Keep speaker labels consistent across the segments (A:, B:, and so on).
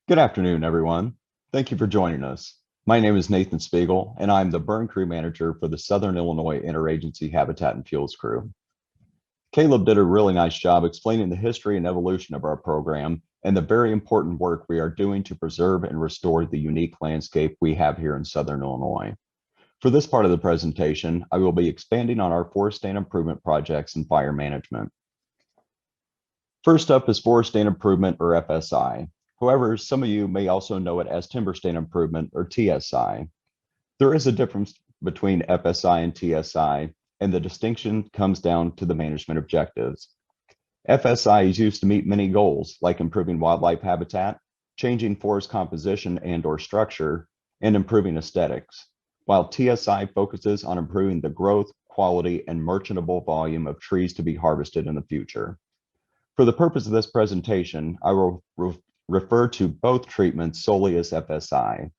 A: Good afternoon, everyone. Thank you for joining us. My name is Nathan Speagle, and I'm the burn crew manager for the Southern Illinois Interagency Habitat and Fuels crew. Caleb did a really nice job explaining the history and evolution of our program and the very important work we are doing to preserve and restore the unique landscape we have here in Southern Illinois. For this part of the presentation, I will be expanding on our forest stand improvement projects and fire management. First up is forest stand improvement, or FSI. However, some of you may also know it as timber stand improvement, or TSI. There is a difference between FSI and TSI, and the distinction comes down to the management objectives. FSI is used to meet many goals, like improving wildlife habitat, changing forest composition and/or structure, and improving aesthetics, while TSI focuses on improving the growth, quality, and merchantable volume of trees to be harvested in the future. For the purpose of this presentation, I will refer to both treatments solely as FSI.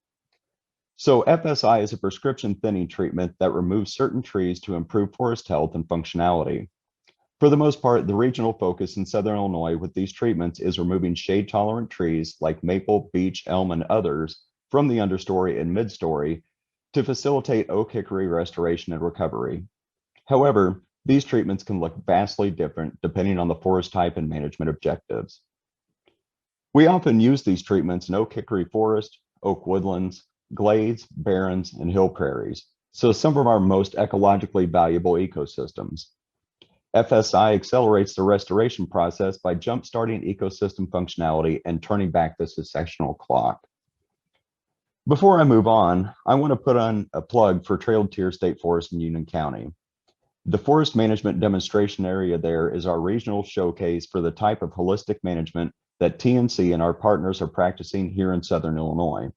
A: So FSI is a prescription thinning treatment that removes certain trees to improve forest health and functionality. For the most part, the regional focus in Southern Illinois with these treatments is removing shade-tolerant trees like maple, beech, elm, and others from the understory and midstory to facilitate oak hickory restoration and recovery. However, these treatments can look vastly different depending on the forest type and management objectives. We often use these treatments in oak hickory forest, oak woodlands, glades, barrens, and hill prairies, so some of our most ecologically valuable ecosystems. FSI accelerates the restoration process by jump-starting ecosystem functionality and turning back the successional clock. Before I move on, I want to put on a plug for Trail Tier State Forest in Union County. The forest management demonstration area there is our regional showcase for the type of holistic management that TNC and our partners are practicing here in Southern Illinois.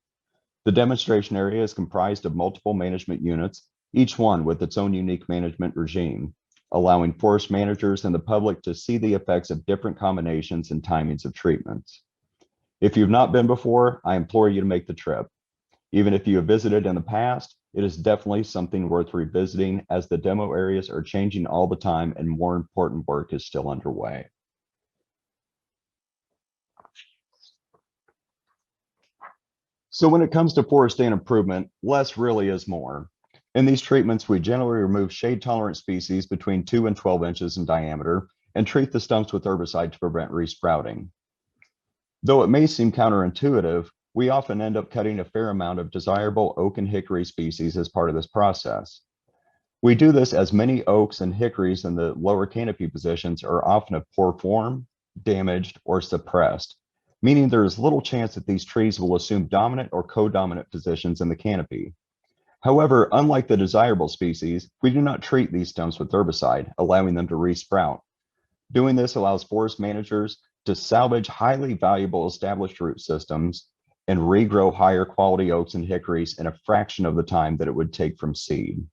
A: The demonstration area is comprised of multiple management units, each one with its own unique management regime, allowing forest managers and the public to see the effects of different combinations and timings of treatments. If you've not been before, I implore you to make the trip. Even if you have visited in the past, it is definitely something worth revisiting as the demo areas are changing all the time and more important work is still underway. So when it comes to forest stand improvement, less really is more. In these treatments, we generally remove shade-tolerant species between 2 and 12 inches in diameter and treat the stumps with herbicide to prevent resprouting. Though it may seem counterintuitive, we often end up cutting a fair amount of desirable oak and hickory species as part of this process. We do this as many oaks and hickories in the lower canopy positions are often of poor form, damaged, or suppressed, meaning there is little chance that these trees will assume dominant or co-dominant positions in the canopy. However, unlike the desirable species, we do not treat these stumps with herbicide, allowing them to resprout. Doing this allows forest managers to salvage highly valuable established root systems and regrow higher quality oaks and hickories in a fraction of the time that it would take from seed.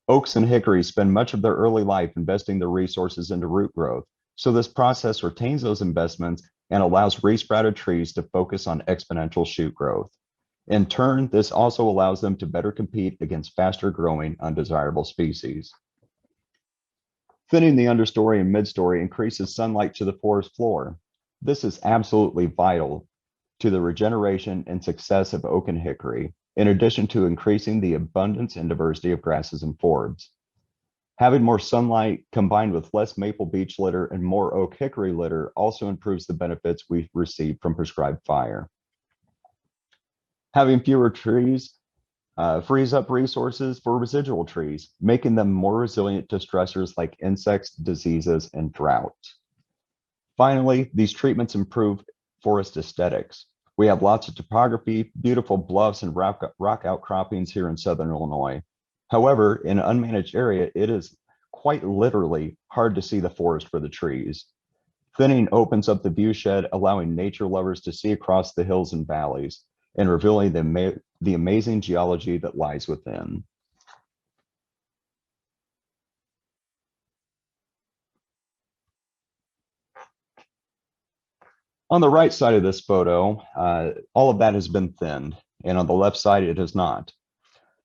A: Oaks and hickories spend much of their early life investing their resources into root growth, so this process retains those investments and allows resprouted trees to focus on exponential shoot growth. In turn, this also allows them to better compete against faster growing undesirable species. Thinning the understory and midstory increases sunlight to the forest floor. This is absolutely vital to the regeneration and success of oak and hickory, in addition to increasing the abundance and diversity of grasses and forbs. Having more sunlight combined with less maple beech litter and more oak hickory litter also improves the benefits we receive from prescribed fire. Having fewer trees frees up resources for residual trees, making them more resilient to stressors like insects, diseases, and drought. Finally, these treatments improve forest aesthetics. We have lots of topography, beautiful bluffs and rock outcroppings here in Southern Illinois. However, in an unmanaged area, it is quite literally hard to see the forest for the trees. Thinning opens up the view shed, allowing nature lovers to see across the hills and valleys and revealing the amazing geology that lies within. On the right side of this photo, all of that has been thinned, and on the left side, it has not.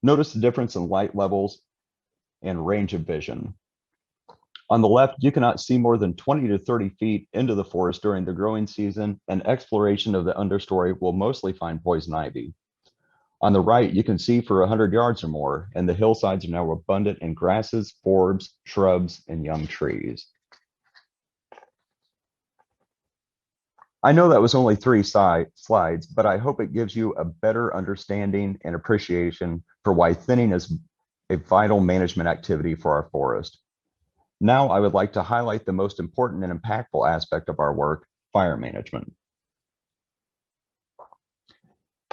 A: Notice the difference in light levels and range of vision. On the left, you cannot see more than 20 to 30 feet into the forest during the growing season, and exploration of the understory will mostly find poison ivy. On the right, you can see for 100 yards or more, and the hillsides are now abundant in grasses, forbs, shrubs, and young trees. I know that was only three slides, but I hope it gives you a better understanding and appreciation for why thinning is a vital management activity for our forest. Now, I would like to highlight the most important and impactful aspect of our work, fire management.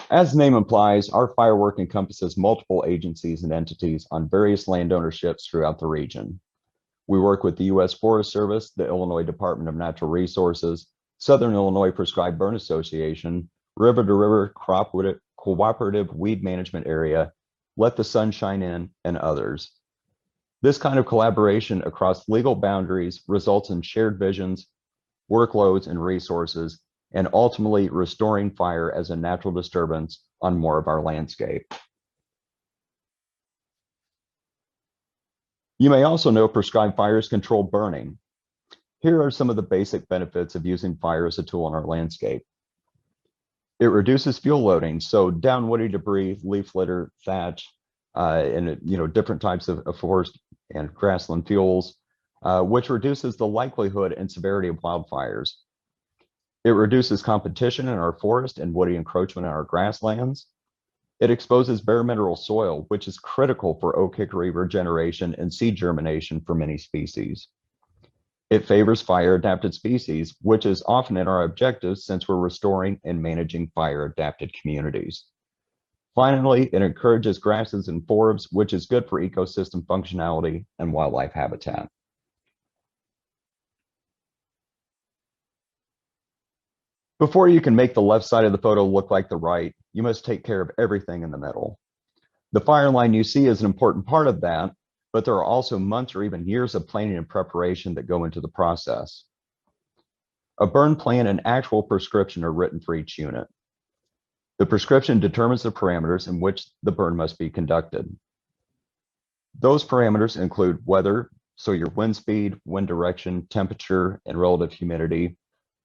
A: As the name implies, our fire work encompasses multiple agencies and entities on various land ownerships throughout the region. We work with the U.S. Forest Service, the Illinois Department of Natural Resources, Southern Illinois Prescribed Burn Association, River to River Cooperative Weed Management Area, Let the Sun Shine In, and others. This kind of collaboration across legal boundaries results in shared visions, workloads, and resources, and ultimately restoring fire as a natural disturbance on more of our landscape. You may also know prescribed fires control burning. Here are some of the basic benefits of using fire as a tool in our landscape. It reduces fuel loading, so down woody debris, leaf litter, thatch, and different types of forest and grassland fuels, which reduces the likelihood and severity of wildfires. It reduces competition in our forest and woody encroachment in our grasslands. It exposes bare mineral soil, which is critical for oak hickory regeneration and seed germination for many species. It favors fire-adapted species, which is often in our objectives since we're restoring and managing fire-adapted communities. Finally, it encourages grasses and forbs, which is good for ecosystem functionality and wildlife habitat. Before you can make the left side of the photo look like the right, you must take care of everything in the middle. The fire line you see is an important part of that, but there are also months or even years of planning and preparation that go into the process. A burn plan and actual prescription are written for each unit. The prescription determines the parameters in which the burn must be conducted. Those parameters include weather, so your wind speed, wind direction, temperature, and relative humidity,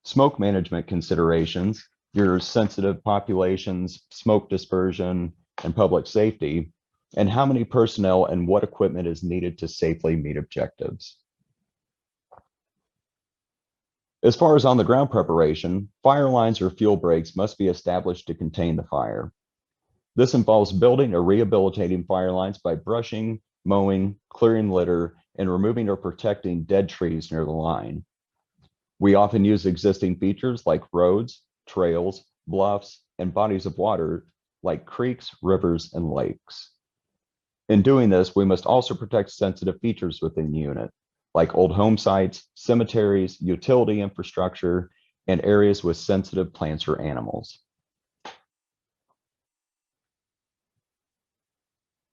A: smoke management considerations, your sensitive populations, smoke dispersion, and public safety, and how many personnel and what equipment is needed to safely meet objectives. As far as on-the-ground preparation, fire lines or fuel breaks must be established to contain the fire. This involves building or rehabilitating fire lines by brushing, mowing, clearing litter, and removing or protecting dead trees near the line. We often use existing features like roads, trails, bluffs, and bodies of water like creeks, rivers, and lakes. In doing this, we must also protect sensitive features within the unit, like old home sites, cemeteries, utility infrastructure, and areas with sensitive plants or animals.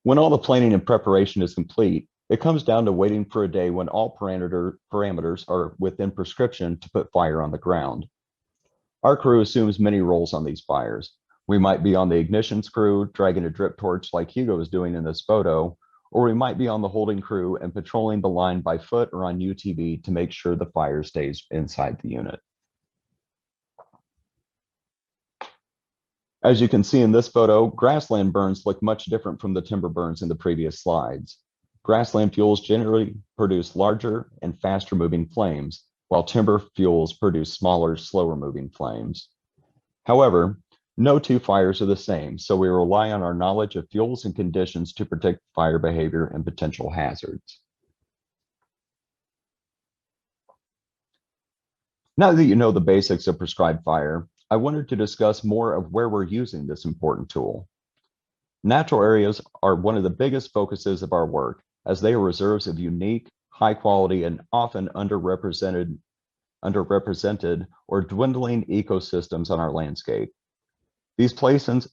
A: When all the planning and preparation is complete, it comes down to waiting for a day when all parameters are within prescription to put fire on the ground. Our crew assumes many roles on these fires. We might be on the ignitions crew, dragging a drip torch like Hugo is doing in this photo, or we might be on the holding crew and patrolling the line by foot or on UTV to make sure the fire stays inside the unit. As you can see in this photo, grassland burns look much different from the timber burns in the previous slides. Grassland fuels generally produce larger and faster moving flames, while timber fuels produce smaller, slower moving flames. However, no two fires are the same, so we rely on our knowledge of fuels and conditions to predict fire behavior and potential hazards. Now that you know the basics of prescribed fire, I wanted to discuss more of where we're using this important tool. Natural areas are one of the biggest focuses of our work, as they are reserves of unique, high quality, and often underrepresented or dwindling ecosystems on our landscape. These places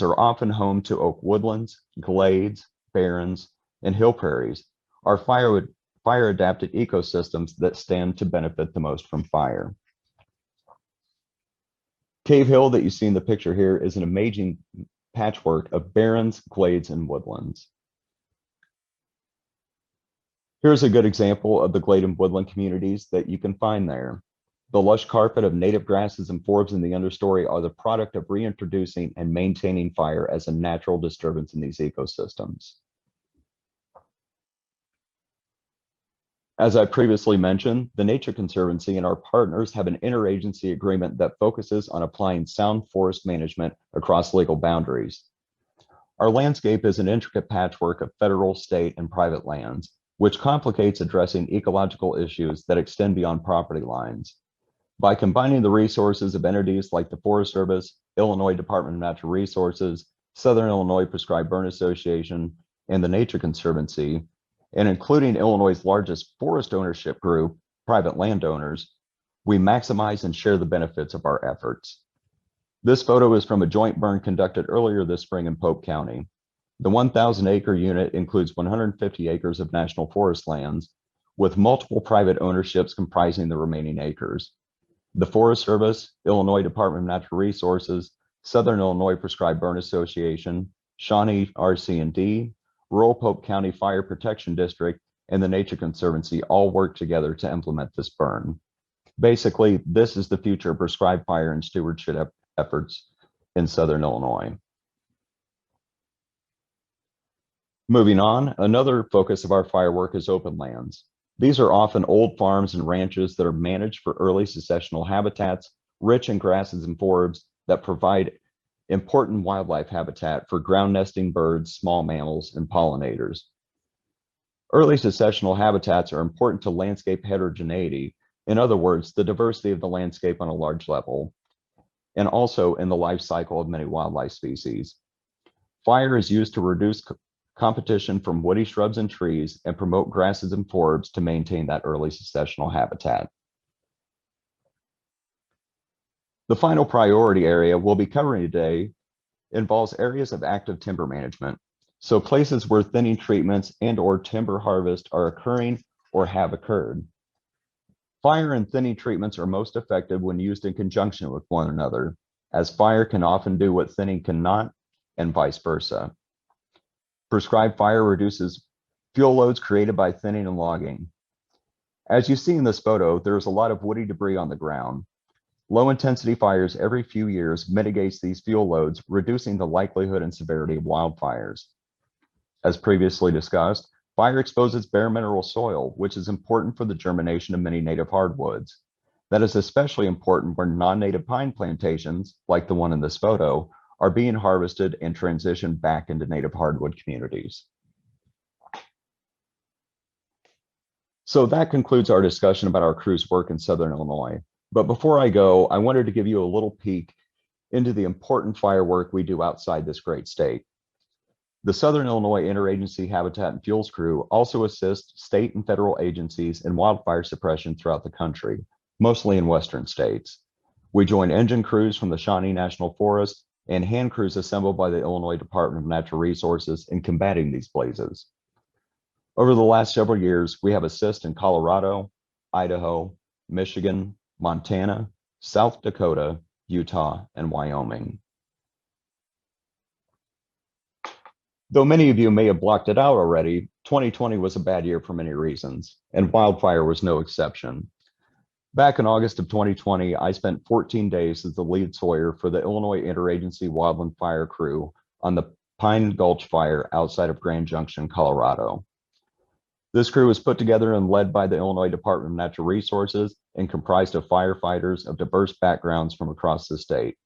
A: are often home to oak woodlands, glades, barrens, and hill prairies, our fire-adapted ecosystems that stand to benefit the most from fire. Cave Hill that you see in the picture here is an amazing patchwork of barrens, glades, and woodlands. Here's a good example of the Gladium woodland communities that you can find there. The lush carpet of native grasses and forbs in the understory are the product of reintroducing and maintaining fire as a natural disturbance in these ecosystems. As I previously mentioned, the Nature Conservancy and our partners have an interagency agreement that focuses on applying sound forest management across legal boundaries. Our landscape is an intricate patchwork of federal, state, and private lands, which complicates addressing ecological issues that extend beyond property lines. By combining the resources of entities like the Forest Service, Illinois Department of Natural Resources, Southern Illinois Prescribed Burn Association, and the Nature Conservancy, and including Illinois' largest forest ownership group, private landowners, we maximize and share the benefits of our efforts. This photo is from a joint burn conducted earlier this spring in Pope County. The 1,000-acre unit includes 150 acres of national forest lands, with multiple private ownerships comprising the remaining acres. The Forest Service, Illinois Department of Natural Resources, Southern Illinois Prescribed Burn Association, Shawnee RC&D, Rural Pope County Fire Protection District, and the Nature Conservancy all work together to implement this burn. Basically, this is the future of prescribed fire and stewardship efforts in Southern Illinois. Moving on, another focus of our fire work is open lands. These are often old farms and ranches that are managed for early successional habitats, rich in grasses and forbs that provide important wildlife habitat for ground nesting birds, small mammals, and pollinators. Early successional habitats are important to landscape heterogeneity, in other words, the diversity of the landscape on a large level, and also in the life cycle of many wildlife species. Fire is used to reduce competition from woody shrubs and trees and promote grasses and forbs to maintain that early successional habitat. The final priority area we'll be covering today involves areas of active timber management, so places where thinning treatments and/or timber harvest are occurring or have occurred. Fire and thinning treatments are most effective when used in conjunction with one another, as fire can often do what thinning cannot, and vice versa. Prescribed fire reduces fuel loads created by thinning and logging. As you see in this photo, there's a lot of woody debris on the ground. Low intensity fires every few years mitigates these fuel loads, reducing the likelihood and severity of wildfires. As previously discussed, fire exposes bare mineral soil, which is important for the germination of many native hardwoods. That is especially important where non-native pine plantations, like the one in this photo, are being harvested and transitioned back into native hardwood communities. So that concludes our discussion about our crew's work in Southern Illinois. But before I go, I wanted to give you a little peek into the important fire work we do outside this great state. The Southern Illinois Interagency Habitat and Fuels Crew also assists state and federal agencies in wildfire suppression throughout the country, mostly in western states. We join engine crews from the Shawnee National Forest and hand crews assembled by the Illinois Department of Natural Resources in combating these blazes. Over the last several years, we have assisted in Colorado, Idaho, Michigan, Montana, South Dakota, Utah, and Wyoming. Though many of you may have blocked it out already, 2020 was a bad year for many reasons, and wildfire was no exception. Back in August of 2020, I spent 14 days as the lead sawyer for the Illinois Interagency Wildland Fire Crew on the Pine Gulch fire outside of Grand Junction, Colorado. This crew was put together and led by the Illinois Department of Natural Resources and comprised of firefighters of diverse backgrounds from across the state.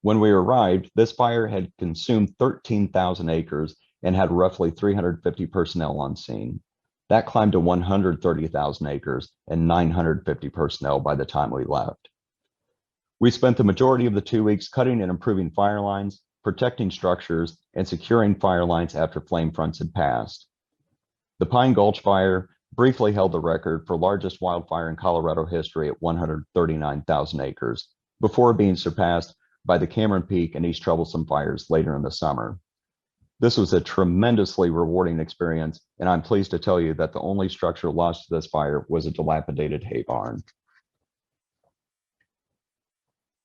A: When we arrived, this fire had consumed 13,000 acres and had roughly 350 personnel on scene. That climbed to 130,000 acres and 950 personnel by the time we left. We spent the majority of the 2 weeks cutting and improving fire lines, protecting structures, and securing fire lines after flame fronts had passed. The Pine Gulch fire briefly held the record for largest wildfire in Colorado history at 139,000 acres, before being surpassed by the Cameron Peak and East Troublesome fires later in the summer. This was a tremendously rewarding experience, and I'm pleased to tell you that the only structure lost to this fire was a dilapidated hay barn.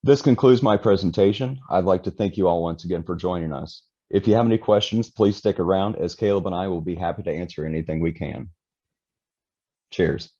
A: This concludes my presentation. I'd like to thank you all once again for joining us. If you have any questions, please stick around, as Caleb and I will be happy to answer anything we can. Cheers.